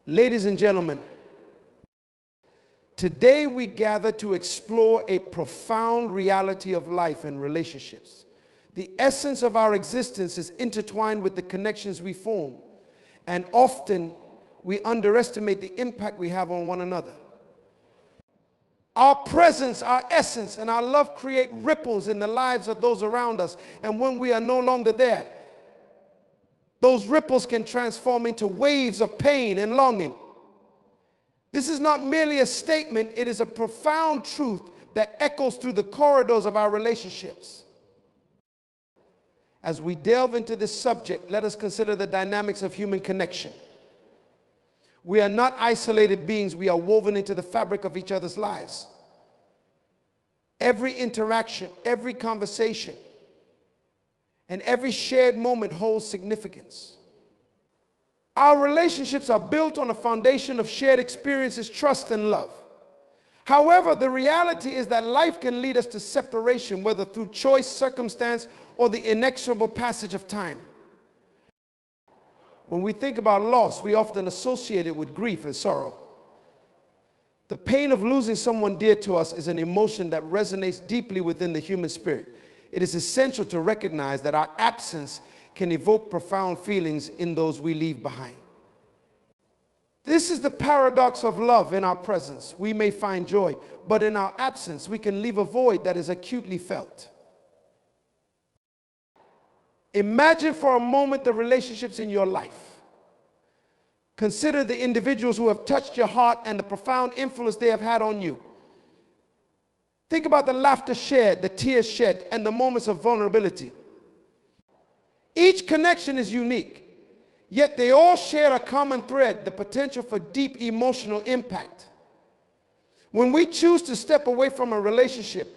Ladies and gentlemen, today we gather to explore a profound reality of life and relationships. The essence of our existence is intertwined with the connections we form, and often we underestimate the impact we have on one another. Our presence, our essence, and our love create ripples in the lives of those around us, and when we are no longer there, those ripples can transform into waves of pain and longing. This is not merely a statement, it is a profound truth that echoes through the corridors of our relationships. As we delve into this subject, let us consider the dynamics of human connection. We are not isolated beings, we are woven into the fabric of each other's lives. Every interaction, every conversation, and every shared moment holds significance. Our relationships are built on a foundation of shared experiences, trust, and love. However, the reality is that life can lead us to separation, whether through choice, circumstance, or the inexorable passage of time. When we think about loss, we often associate it with grief and sorrow. The pain of losing someone dear to us is an emotion that resonates deeply within the human spirit. It is essential to recognize that our absence can evoke profound feelings in those we leave behind. This is the paradox of love. In our presence, we may find joy, but in our absence, we can leave a void that is acutely felt. Imagine for a moment the relationships in your life. Consider the individuals who have touched your heart and the profound influence they have had on you. Think about the laughter shared, the tears shed, and the moments of vulnerability. Each connection is unique, yet they all share a common thread, the potential for deep emotional impact. When we choose to step away from a relationship,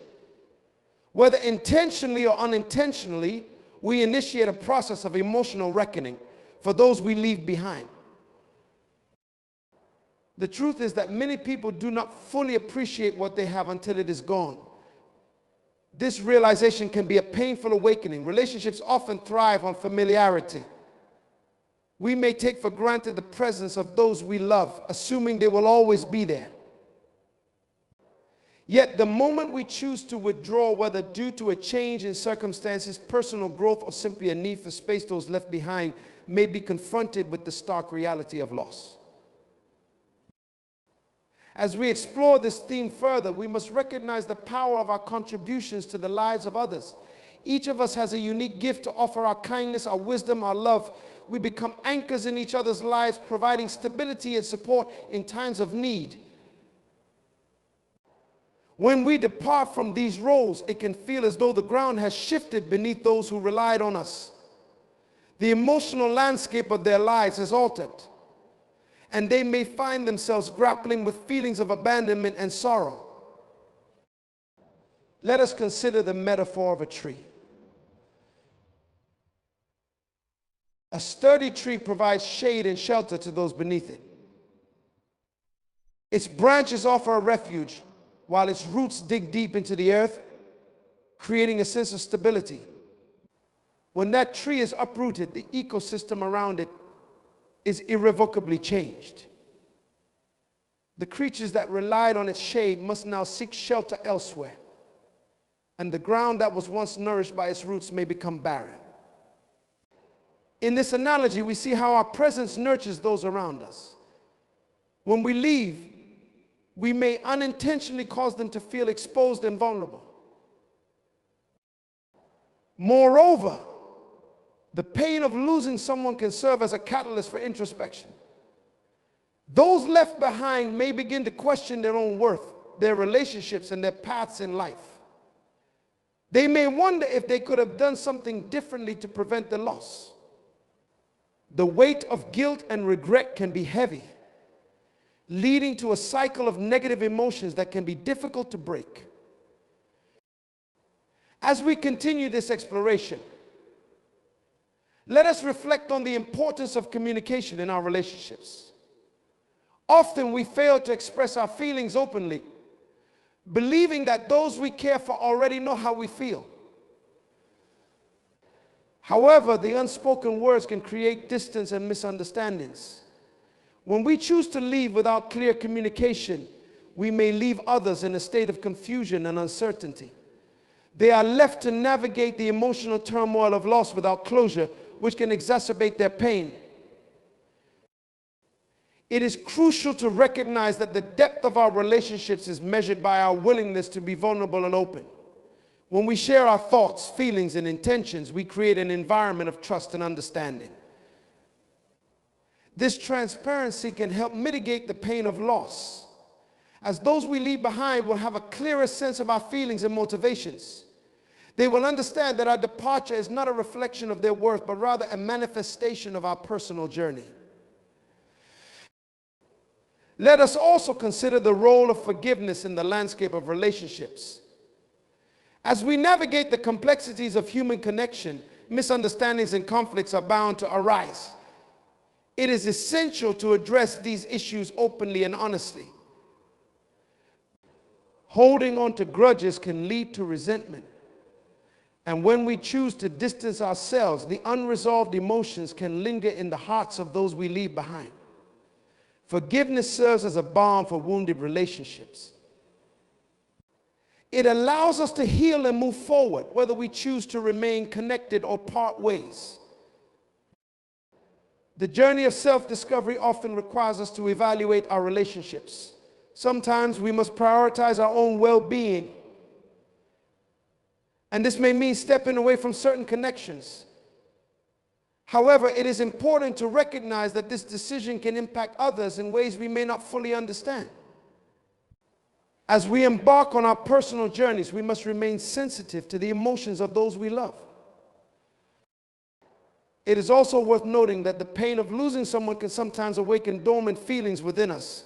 whether intentionally or unintentionally, we initiate a process of emotional reckoning for those we leave behind. The truth is that many people do not fully appreciate what they have until it is gone. This realization can be a painful awakening. Relationships often thrive on familiarity. We may take for granted the presence of those we love, assuming they will always be there. Yet the moment we choose to withdraw, whether due to a change in circumstances, personal growth, or simply a need for space, those left behind may be confronted with the stark reality of loss. As we explore this theme further, we must recognize the power of our contributions to the lives of others. Each of us has a unique gift to offer: our kindness, our wisdom, our love. We become anchors in each other's lives, providing stability and support in times of need. When we depart from these roles, it can feel as though the ground has shifted beneath those who relied on us. The emotional landscape of their lives has altered, and they may find themselves grappling with feelings of abandonment and sorrow. Let us consider the metaphor of a tree. A sturdy tree provides shade and shelter to those beneath it. Its branches offer a refuge, while its roots dig deep into the earth, creating a sense of stability. When that tree is uprooted, the ecosystem around it is irrevocably changed. The creatures that relied on its shade must now seek shelter elsewhere, and the ground that was once nourished by its roots may become barren. In this analogy, we see how our presence nurtures those around us. When we leave, we may unintentionally cause them to feel exposed and vulnerable. Moreover, the pain of losing someone can serve as a catalyst for introspection. Those left behind may begin to question their own worth, their relationships, and their paths in life. They may wonder if they could have done something differently to prevent the loss. The weight of guilt and regret can be heavy, leading to a cycle of negative emotions that can be difficult to break. As we continue this exploration, let us reflect on the importance of communication in our relationships. Often we fail to express our feelings openly, believing that those we care for already know how we feel. However, the unspoken words can create distance and misunderstandings. When we choose to leave without clear communication, we may leave others in a state of confusion and uncertainty. They are left to navigate the emotional turmoil of loss without closure, which can exacerbate their pain. It is crucial to recognize that the depth of our relationships is measured by our willingness to be vulnerable and open. When we share our thoughts, feelings, and intentions, we create an environment of trust and understanding. This transparency can help mitigate the pain of loss, as those we leave behind will have a clearer sense of our feelings and motivations. They will understand that our departure is not a reflection of their worth, but rather a manifestation of our personal journey. Let us also consider the role of forgiveness in the landscape of relationships. As we navigate the complexities of human connection, misunderstandings and conflicts are bound to arise. It is essential to address these issues openly and honestly. Holding on to grudges can lead to resentment. And when we choose to distance ourselves, the unresolved emotions can linger in the hearts of those we leave behind. Forgiveness serves as a balm for wounded relationships. It allows us to heal and move forward, whether we choose to remain connected or part ways. The journey of self-discovery often requires us to evaluate our relationships. Sometimes we must prioritize our own well-being, and this may mean stepping away from certain connections. However, it is important to recognize that this decision can impact others in ways we may not fully understand. As we embark on our personal journeys, we must remain sensitive to the emotions of those we love. It is also worth noting that the pain of losing someone can sometimes awaken dormant feelings within us.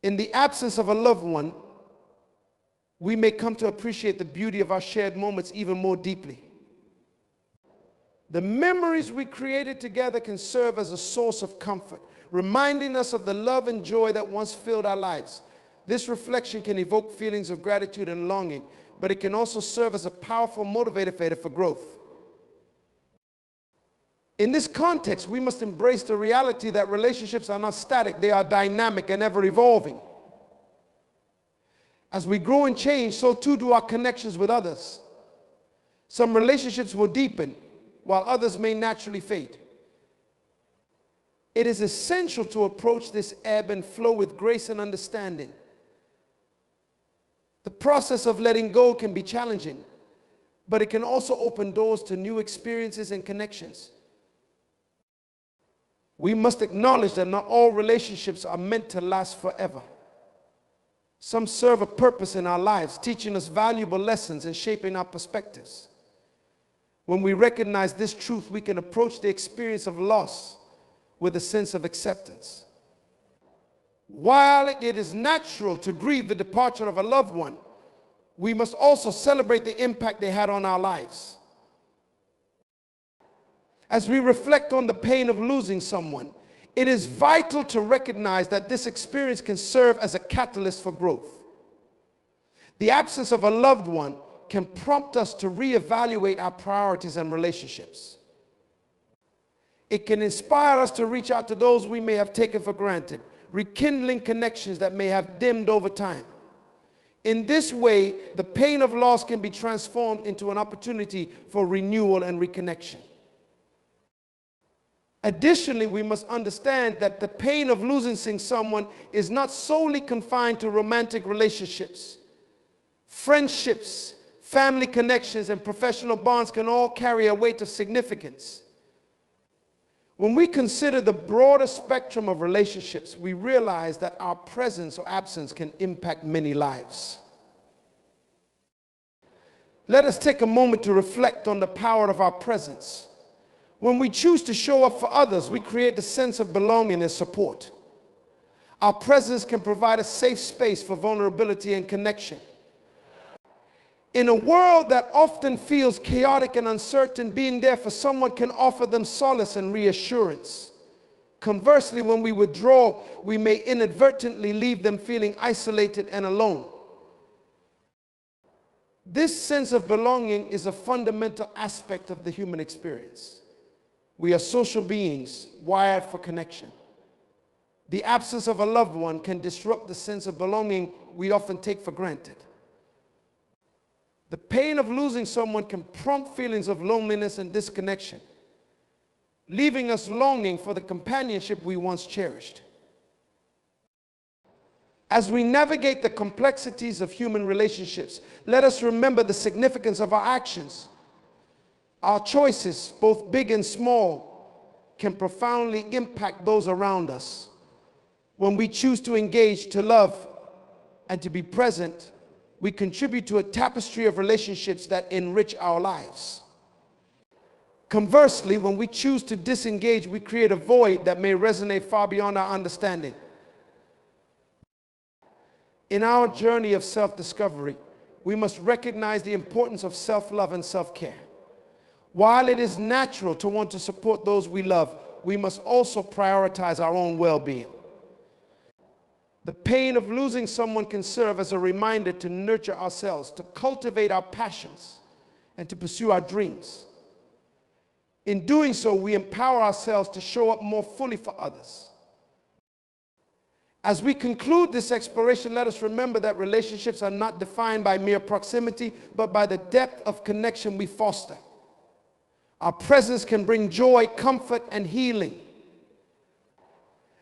In the absence of a loved one, we may come to appreciate the beauty of our shared moments even more deeply. The memories we created together can serve as a source of comfort, reminding us of the love and joy that once filled our lives. This reflection can evoke feelings of gratitude and longing, but it can also serve as a powerful motivator for growth. In this context, we must embrace the reality that relationships are not static, they are dynamic and ever evolving. As we grow and change, so too do our connections with others. Some relationships will deepen, while others may naturally fade. It is essential to approach this ebb and flow with grace and understanding. The process of letting go can be challenging, but it can also open doors to new experiences and connections. We must acknowledge that not all relationships are meant to last forever. Some serve a purpose in our lives, teaching us valuable lessons and shaping our perspectives. When we recognize this truth, we can approach the experience of loss with a sense of acceptance. While it is natural to grieve the departure of a loved one, we must also celebrate the impact they had on our lives. As we reflect on the pain of losing someone, it is vital to recognize that this experience can serve as a catalyst for growth. The absence of a loved one can prompt us to reevaluate our priorities and relationships. It can inspire us to reach out to those we may have taken for granted, rekindling connections that may have dimmed over time. In this way, the pain of loss can be transformed into an opportunity for renewal and reconnection. Additionally, we must understand that the pain of losing someone is not solely confined to romantic relationships. Friendships, family connections, and professional bonds can all carry a weight of significance. When we consider the broader spectrum of relationships, we realize that our presence or absence can impact many lives. Let us take a moment to reflect on the power of our presence. When we choose to show up for others, we create a sense of belonging and support. Our presence can provide a safe space for vulnerability and connection. In a world that often feels chaotic and uncertain, being there for someone can offer them solace and reassurance. Conversely, when we withdraw, we may inadvertently leave them feeling isolated and alone. This sense of belonging is a fundamental aspect of the human experience. We are social beings wired for connection. The absence of a loved one can disrupt the sense of belonging we often take for granted. The pain of losing someone can prompt feelings of loneliness and disconnection, leaving us longing for the companionship we once cherished. As we navigate the complexities of human relationships, let us remember the significance of our actions. Our choices, both big and small, can profoundly impact those around us. When we choose to engage, to love, and to be present, we contribute to a tapestry of relationships that enrich our lives. Conversely, when we choose to disengage, we create a void that may resonate far beyond our understanding. In our journey of self-discovery, we must recognize the importance of self-love and self-care. While it is natural to want to support those we love, we must also prioritize our own well-being. The pain of losing someone can serve as a reminder to nurture ourselves, to cultivate our passions, and to pursue our dreams. In doing so, we empower ourselves to show up more fully for others. As we conclude this exploration, let us remember that relationships are not defined by mere proximity, but by the depth of connection we foster. Our presence can bring joy, comfort, and healing.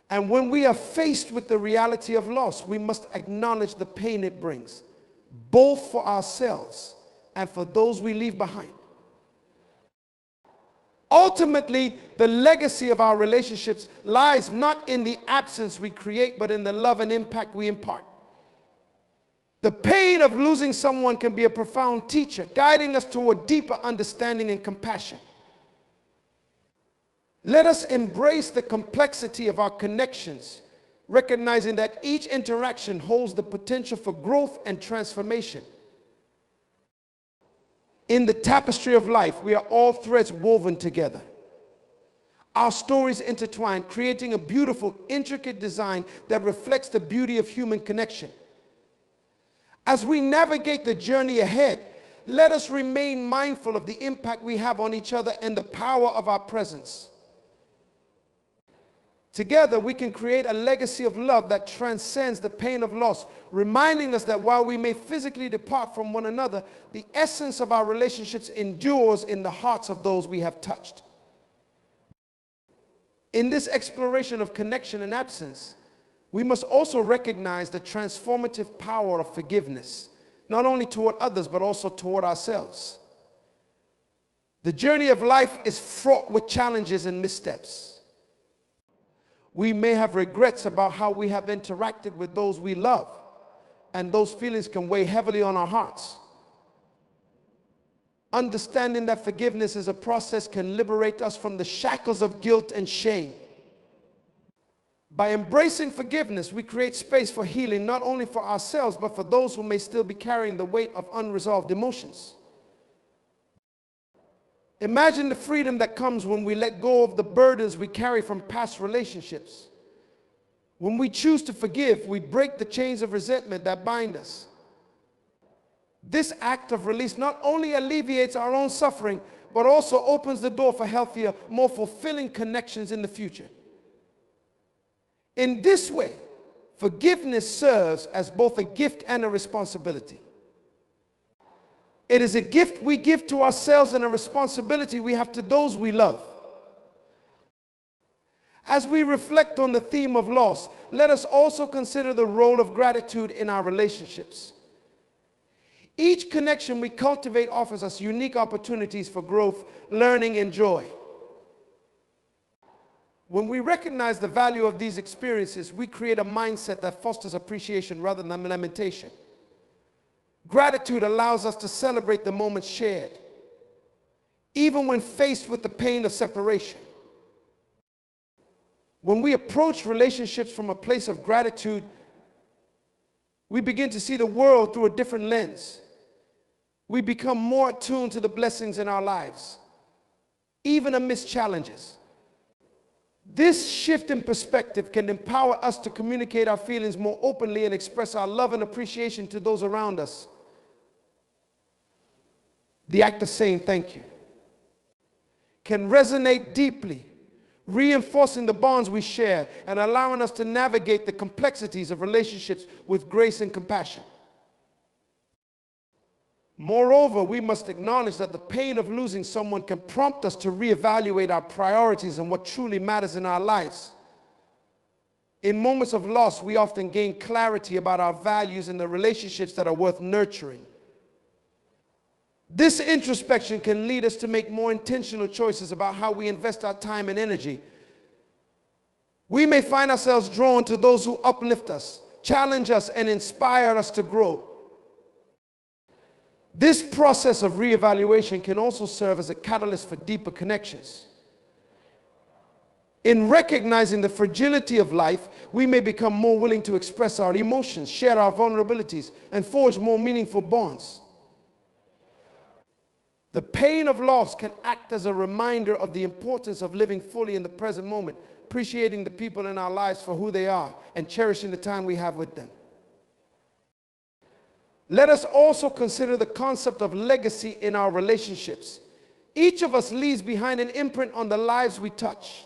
And when we are faced with the reality of loss, we must acknowledge the pain it brings, both for ourselves and for those we leave behind. Ultimately, the legacy of our relationships lies not in the absence we create, but in the love and impact we impart. The pain of losing someone can be a profound teacher, guiding us toward deeper understanding and compassion. Let us embrace the complexity of our connections, recognizing that each interaction holds the potential for growth and transformation. In the tapestry of life, we are all threads woven together. Our stories intertwine, creating a beautiful, intricate design that reflects the beauty of human connection. As we navigate the journey ahead, let us remain mindful of the impact we have on each other and the power of our presence. Together, we can create a legacy of love that transcends the pain of loss, reminding us that while we may physically depart from one another, the essence of our relationships endures in the hearts of those we have touched. In this exploration of connection and absence, we must also recognize the transformative power of forgiveness, not only toward others, but also toward ourselves. The journey of life is fraught with challenges and missteps. We may have regrets about how we have interacted with those we love, and those feelings can weigh heavily on our hearts. Understanding that forgiveness is a process can liberate us from the shackles of guilt and shame. By embracing forgiveness, we create space for healing, not only for ourselves, but for those who may still be carrying the weight of unresolved emotions. Imagine the freedom that comes when we let go of the burdens we carry from past relationships. When we choose to forgive, we break the chains of resentment that bind us. This act of release not only alleviates our own suffering, but also opens the door for healthier, more fulfilling connections in the future. In this way, forgiveness serves as both a gift and a responsibility. It is a gift we give to ourselves and a responsibility we have to those we love. As we reflect on the theme of loss, let us also consider the role of gratitude in our relationships. Each connection we cultivate offers us unique opportunities for growth, learning, and joy. When we recognize the value of these experiences, we create a mindset that fosters appreciation rather than lamentation. Gratitude allows us to celebrate the moments shared, even when faced with the pain of separation. When we approach relationships from a place of gratitude, we begin to see the world through a different lens. We become more attuned to the blessings in our lives, even amidst challenges. This shift in perspective can empower us to communicate our feelings more openly and express our love and appreciation to those around us. The act of saying thank you can resonate deeply, reinforcing the bonds we share and allowing us to navigate the complexities of relationships with grace and compassion. Moreover, we must acknowledge that the pain of losing someone can prompt us to reevaluate our priorities and what truly matters in our lives. In moments of loss, we often gain clarity about our values and the relationships that are worth nurturing. This introspection can lead us to make more intentional choices about how we invest our time and energy. We may find ourselves drawn to those who uplift us, challenge us, and inspire us to grow. This process of reevaluation can also serve as a catalyst for deeper connections. In recognizing the fragility of life, we may become more willing to express our emotions, share our vulnerabilities, and forge more meaningful bonds. The pain of loss can act as a reminder of the importance of living fully in the present moment, appreciating the people in our lives for who they are, and cherishing the time we have with them. Let us also consider the concept of legacy in our relationships. Each of us leaves behind an imprint on the lives we touch.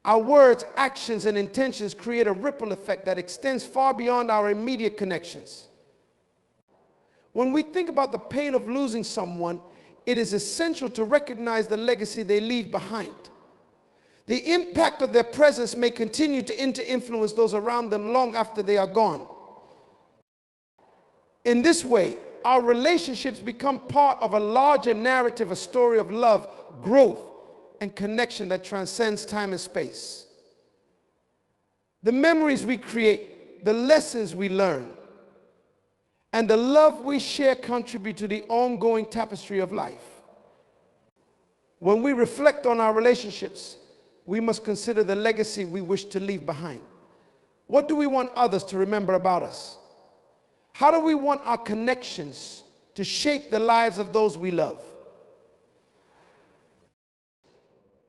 Our words, actions, and intentions create a ripple effect that extends far beyond our immediate connections. When we think about the pain of losing someone, it is essential to recognize the legacy they leave behind. The impact of their presence may continue to influence those around them long after they are gone. In this way, our relationships become part of a larger narrative, a story of love, growth, and connection that transcends time and space. The memories we create, the lessons we learn, and the love we share contribute to the ongoing tapestry of life. When we reflect on our relationships, we must consider the legacy we wish to leave behind. What do we want others to remember about us? How do we want our connections to shape the lives of those we love?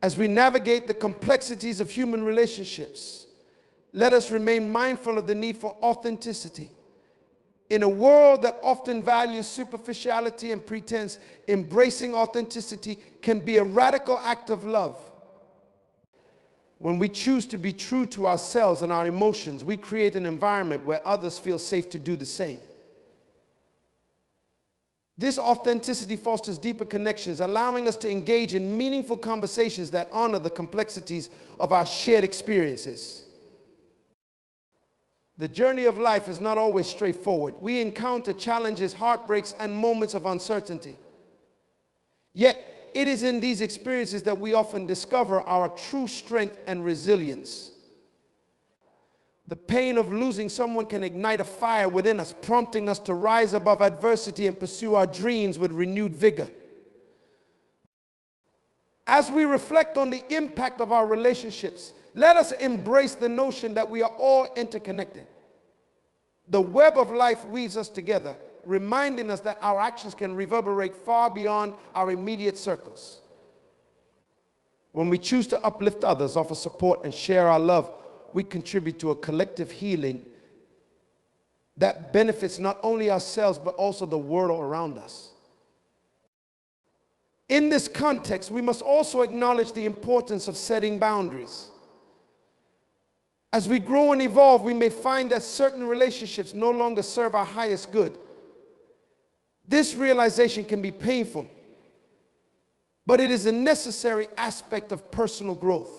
As we navigate the complexities of human relationships, let us remain mindful of the need for authenticity. In a world that often values superficiality and pretense, embracing authenticity can be a radical act of love. When we choose to be true to ourselves and our emotions, we create an environment where others feel safe to do the same. This authenticity fosters deeper connections, allowing us to engage in meaningful conversations that honor the complexities of our shared experiences. The journey of life is not always straightforward. We encounter challenges, heartbreaks, and moments of uncertainty. Yet, it is in these experiences that we often discover our true strength and resilience. The pain of losing someone can ignite a fire within us, prompting us to rise above adversity and pursue our dreams with renewed vigor. As we reflect on the impact of our relationships, let us embrace the notion that we are all interconnected. The web of life weaves us together, reminding us that our actions can reverberate far beyond our immediate circles. When we choose to uplift others, offer support, and share our love, we contribute to a collective healing that benefits not only ourselves, but also the world around us. In this context, we must also acknowledge the importance of setting boundaries. As we grow and evolve, we may find that certain relationships no longer serve our highest good. This realization can be painful, but it is a necessary aspect of personal growth.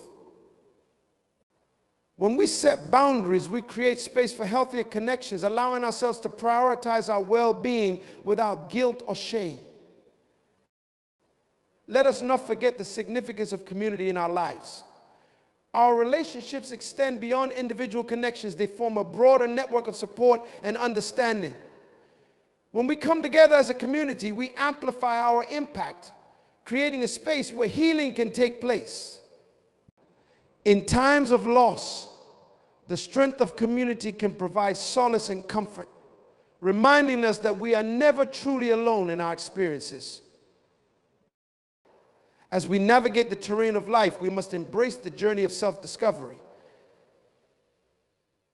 When we set boundaries, we create space for healthier connections, allowing ourselves to prioritize our well-being without guilt or shame. Let us not forget the significance of community in our lives. Our relationships extend beyond individual connections. They form a broader network of support and understanding. When we come together as a community, we amplify our impact, creating a space where healing can take place. In times of loss, the strength of community can provide solace and comfort, reminding us that we are never truly alone in our experiences. As we navigate the terrain of life, we must embrace the journey of self-discovery.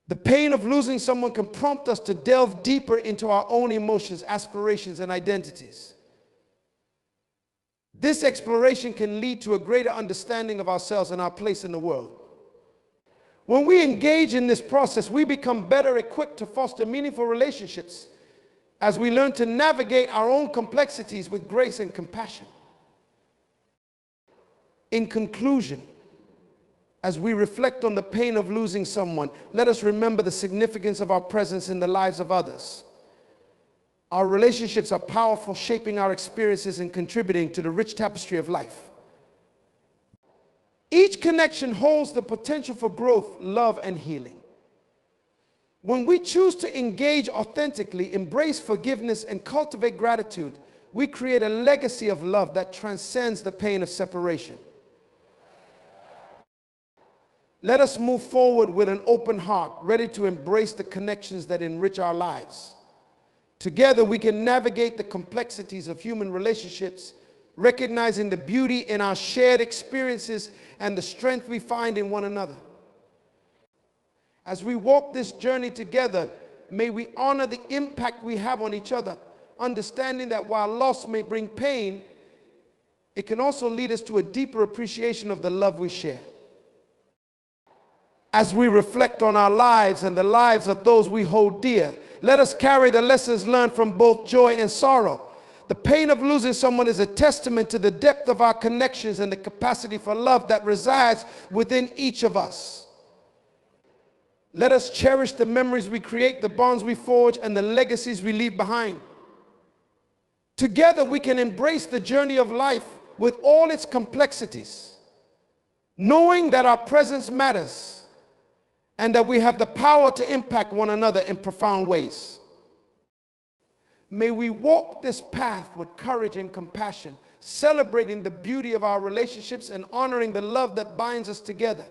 The pain of losing someone can prompt us to delve deeper into our own emotions, aspirations, and identities. This exploration can lead to a greater understanding of ourselves and our place in the world. When we engage in this process, we become better equipped to foster meaningful relationships as we learn to navigate our own complexities with grace and compassion. In conclusion, as we reflect on the pain of losing someone, let us remember the significance of our presence in the lives of others. Our relationships are powerful, shaping our experiences and contributing to the rich tapestry of life. Each connection holds the potential for growth, love, and healing. When we choose to engage authentically, embrace forgiveness, and cultivate gratitude, we create a legacy of love that transcends the pain of separation. Let us move forward with an open heart, ready to embrace the connections that enrich our lives. Together, we can navigate the complexities of human relationships, recognizing the beauty in our shared experiences and the strength we find in one another. As we walk this journey together, may we honor the impact we have on each other, understanding that while loss may bring pain, it can also lead us to a deeper appreciation of the love we share. As we reflect on our lives and the lives of those we hold dear, let us carry the lessons learned from both joy and sorrow. The pain of losing someone is a testament to the depth of our connections and the capacity for love that resides within each of us. Let us cherish the memories we create, the bonds we forge, and the legacies we leave behind. Together, we can embrace the journey of life with all its complexities, knowing that our presence matters and that we have the power to impact one another in profound ways. May we walk this path with courage and compassion, celebrating the beauty of our relationships and honoring the love that binds us together.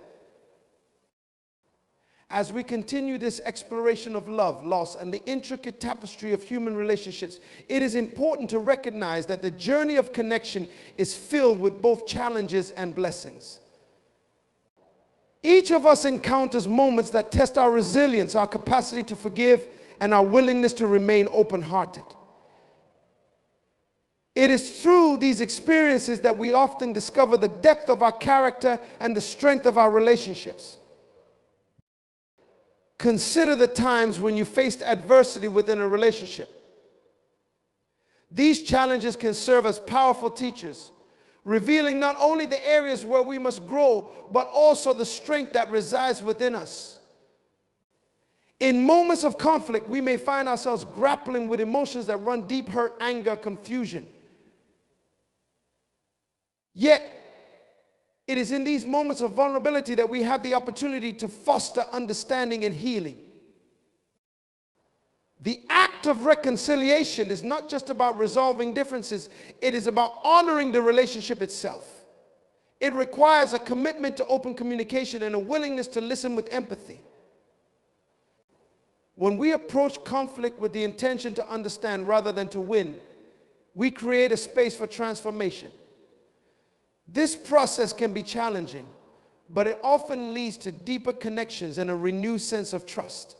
As we continue this exploration of love, loss, and the intricate tapestry of human relationships, it is important to recognize that the journey of connection is filled with both challenges and blessings. Each of us encounters moments that test our resilience, our capacity to forgive, and our willingness to remain open-hearted. It is through these experiences that we often discover the depth of our character and the strength of our relationships. Consider the times when you faced adversity within a relationship. These challenges can serve as powerful teachers, revealing not only the areas where we must grow, but also the strength that resides within us. In moments of conflict, we may find ourselves grappling with emotions that run deep: hurt, anger, confusion. Yet, it is in these moments of vulnerability that we have the opportunity to foster understanding and healing. The act of reconciliation is not just about resolving differences, it is about honoring the relationship itself. It requires a commitment to open communication and a willingness to listen with empathy. When we approach conflict with the intention to understand rather than to win, we create a space for transformation. This process can be challenging, but it often leads to deeper connections and a renewed sense of trust.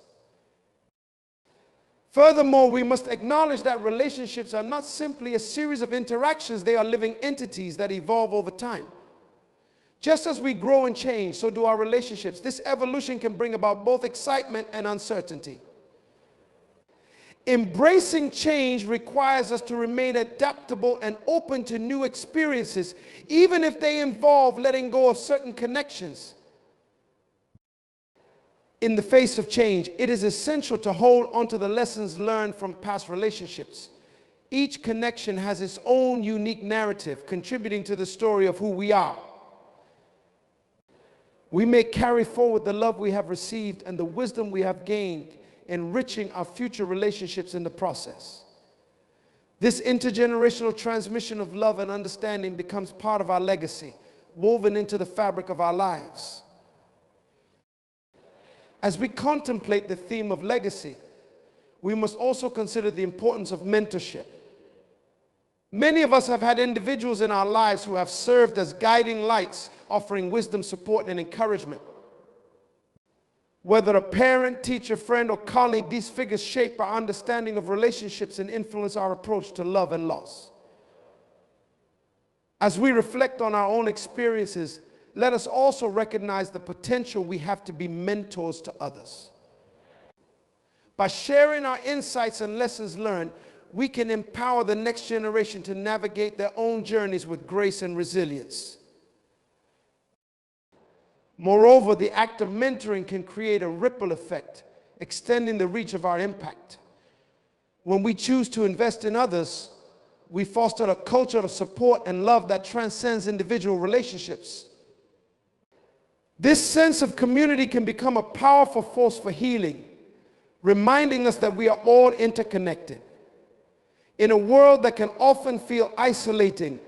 Furthermore, we must acknowledge that relationships are not simply a series of interactions, they are living entities that evolve over time. Just as we grow and change, so do our relationships. This evolution can bring about both excitement and uncertainty. Embracing change requires us to remain adaptable and open to new experiences, even if they involve letting go of certain connections. In the face of change, it is essential to hold onto the lessons learned from past relationships. Each connection has its own unique narrative, contributing to the story of who we are. We may carry forward the love we have received and the wisdom we have gained, enriching our future relationships in the process. This intergenerational transmission of love and understanding becomes part of our legacy, woven into the fabric of our lives. As we contemplate the theme of legacy, we must also consider the importance of mentorship. Many of us have had individuals in our lives who have served as guiding lights, offering wisdom, support, and encouragement. Whether a parent, teacher, friend, or colleague, these figures shape our understanding of relationships and influence our approach to love and loss. As we reflect on our own experiences, let us also recognize the potential we have to be mentors to others. By sharing our insights and lessons learned, we can empower the next generation to navigate their own journeys with grace and resilience. Moreover, the act of mentoring can create a ripple effect, extending the reach of our impact. When we choose to invest in others, we foster a culture of support and love that transcends individual relationships. This sense of community can become a powerful force for healing, reminding us that we are all interconnected. In a world that can often feel isolating,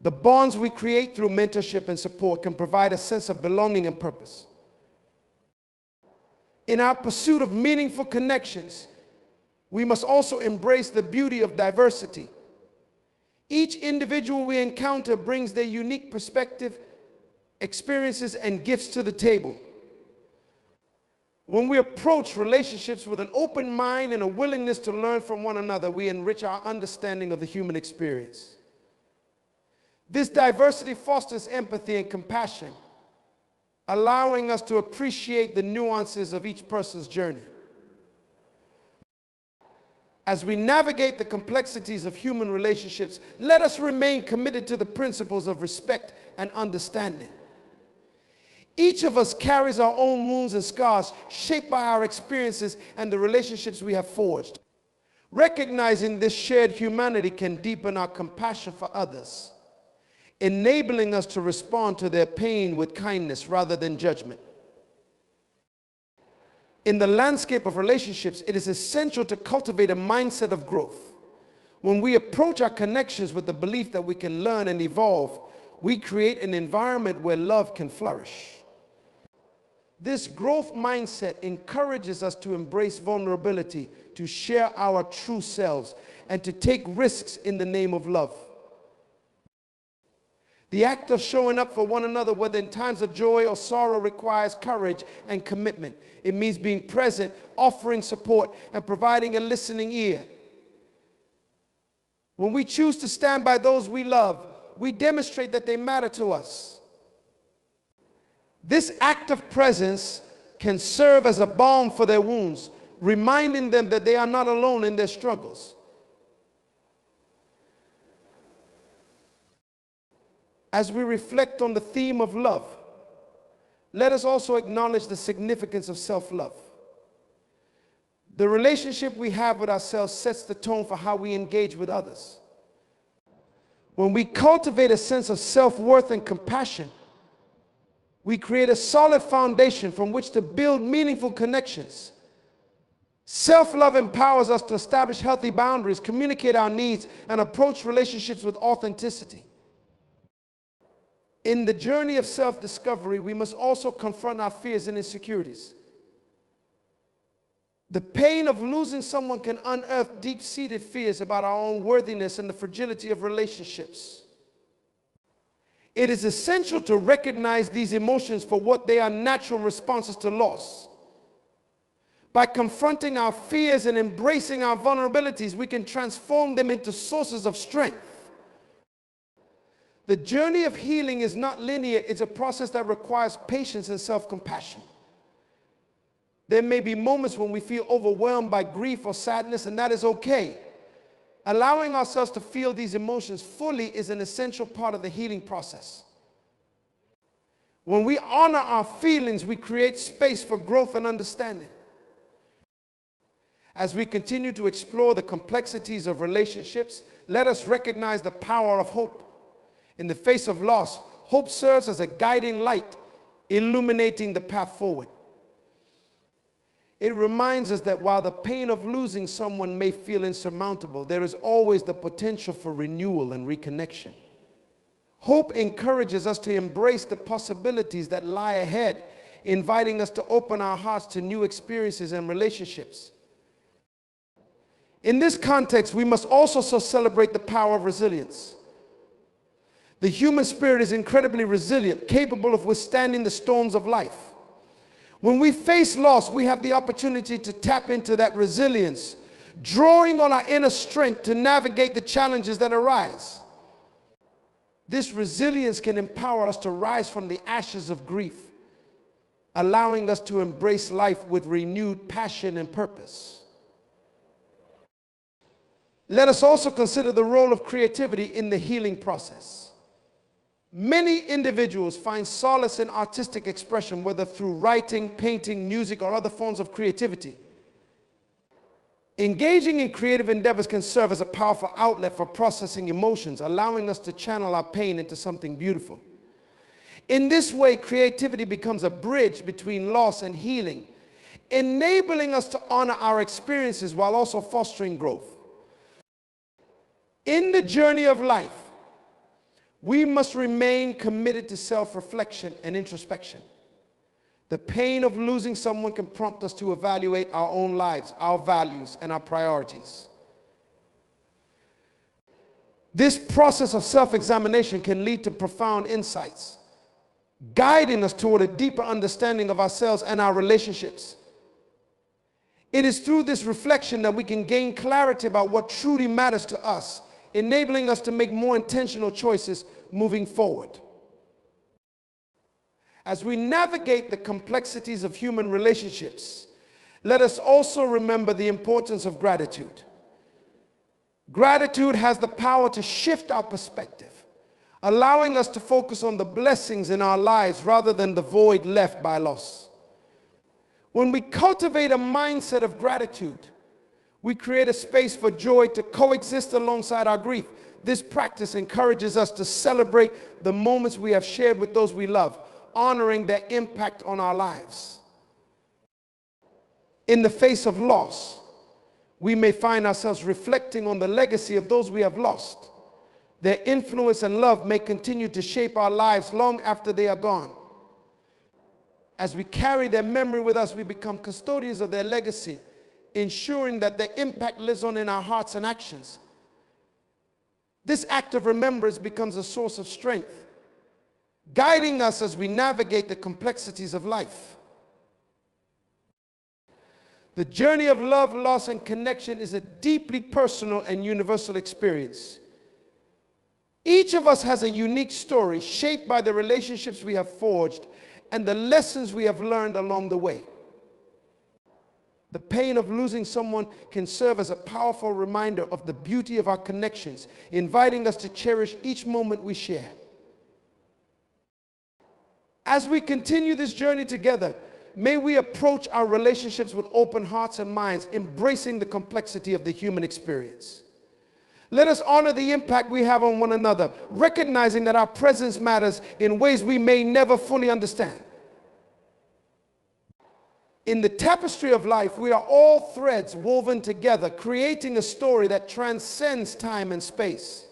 the bonds we create through mentorship and support can provide a sense of belonging and purpose. In our pursuit of meaningful connections, we must also embrace the beauty of diversity. Each individual we encounter brings their unique perspective, experiences, and gifts to the table. When we approach relationships with an open mind and a willingness to learn from one another, we enrich our understanding of the human experience. This diversity fosters empathy and compassion, allowing us to appreciate the nuances of each person's journey. As we navigate the complexities of human relationships, let us remain committed to the principles of respect and understanding. Each of us carries our own wounds and scars, shaped by our experiences and the relationships we have forged. Recognizing this shared humanity can deepen our compassion for others, enabling us to respond to their pain with kindness rather than judgment. In the landscape of relationships, it is essential to cultivate a mindset of growth. When we approach our connections with the belief that we can learn and evolve, we create an environment where love can flourish. This growth mindset encourages us to embrace vulnerability, to share our true selves, and to take risks in the name of love. The act of showing up for one another, whether in times of joy or sorrow, requires courage and commitment. It means being present, offering support, and providing a listening ear. When we choose to stand by those we love, we demonstrate that they matter to us. This act of presence can serve as a balm for their wounds, reminding them that they are not alone in their struggles. As we reflect on the theme of love, let us also acknowledge the significance of self-love. The relationship we have with ourselves sets the tone for how we engage with others. When we cultivate a sense of self-worth and compassion, we create a solid foundation from which to build meaningful connections. Self-love empowers us to establish healthy boundaries, communicate our needs, and approach relationships with authenticity. In the journey of self-discovery, we must also confront our fears and insecurities. The pain of losing someone can unearth deep-seated fears about our own worthiness and the fragility of relationships. It is essential to recognize these emotions for what they are: natural responses to loss. By confronting our fears and embracing our vulnerabilities, we can transform them into sources of strength. The journey of healing is not linear. It's a process that requires patience and self-compassion. There may be moments when we feel overwhelmed by grief or sadness, and that is okay. Allowing ourselves to feel these emotions fully is an essential part of the healing process. When we honor our feelings, we create space for growth and understanding. As we continue to explore the complexities of relationships, let us recognize the power of hope. In the face of loss, hope serves as a guiding light, illuminating the path forward. It reminds us that while the pain of losing someone may feel insurmountable, there is always the potential for renewal and reconnection. Hope encourages us to embrace the possibilities that lie ahead, inviting us to open our hearts to new experiences and relationships. In this context, we must also celebrate the power of resilience. The human spirit is incredibly resilient, capable of withstanding the storms of life. When we face loss, we have the opportunity to tap into that resilience, drawing on our inner strength to navigate the challenges that arise. This resilience can empower us to rise from the ashes of grief, allowing us to embrace life with renewed passion and purpose. Let us also consider the role of creativity in the healing process. Many individuals find solace in artistic expression, whether through writing, painting, music, or other forms of creativity. Engaging in creative endeavors can serve as a powerful outlet for processing emotions, allowing us to channel our pain into something beautiful. In this way, creativity becomes a bridge between loss and healing, enabling us to honor our experiences while also fostering growth. In the journey of life, we must remain committed to self-reflection and introspection. The pain of losing someone can prompt us to evaluate our own lives, our values, and our priorities. This process of self-examination can lead to profound insights, guiding us toward a deeper understanding of ourselves and our relationships. It is through this reflection that we can gain clarity about what truly matters to us, enabling us to make more intentional choices moving forward. As we navigate the complexities of human relationships, let us also remember the importance of gratitude. Gratitude has the power to shift our perspective, allowing us to focus on the blessings in our lives rather than the void left by loss. When we cultivate a mindset of gratitude, we create a space for joy to coexist alongside our grief. This practice encourages us to celebrate the moments we have shared with those we love, honoring their impact on our lives. In the face of loss, we may find ourselves reflecting on the legacy of those we have lost. Their influence and love may continue to shape our lives long after they are gone. As we carry their memory with us, we become custodians of their legacy, ensuring that their impact lives on in our hearts and actions. This act of remembrance becomes a source of strength, guiding us as we navigate the complexities of life. The journey of love, loss, and connection is a deeply personal and universal experience. Each of us has a unique story shaped by the relationships we have forged and the lessons we have learned along the way. The pain of losing someone can serve as a powerful reminder of the beauty of our connections, inviting us to cherish each moment we share. As we continue this journey together, may we approach our relationships with open hearts and minds, embracing the complexity of the human experience. Let us honor the impact we have on one another, recognizing that our presence matters in ways we may never fully understand. In the tapestry of life, we are all threads woven together, creating a story that transcends time and space.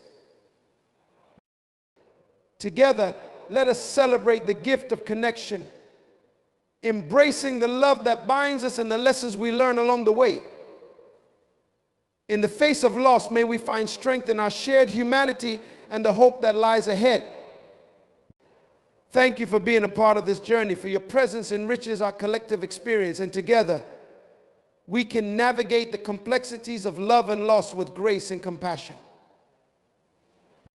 Together, let us celebrate the gift of connection, embracing the love that binds us and the lessons we learn along the way. In the face of loss, may we find strength in our shared humanity and the hope that lies ahead. Thank you for being a part of this journey, for your presence enriches our collective experience, and together we can navigate the complexities of love and loss with grace and compassion.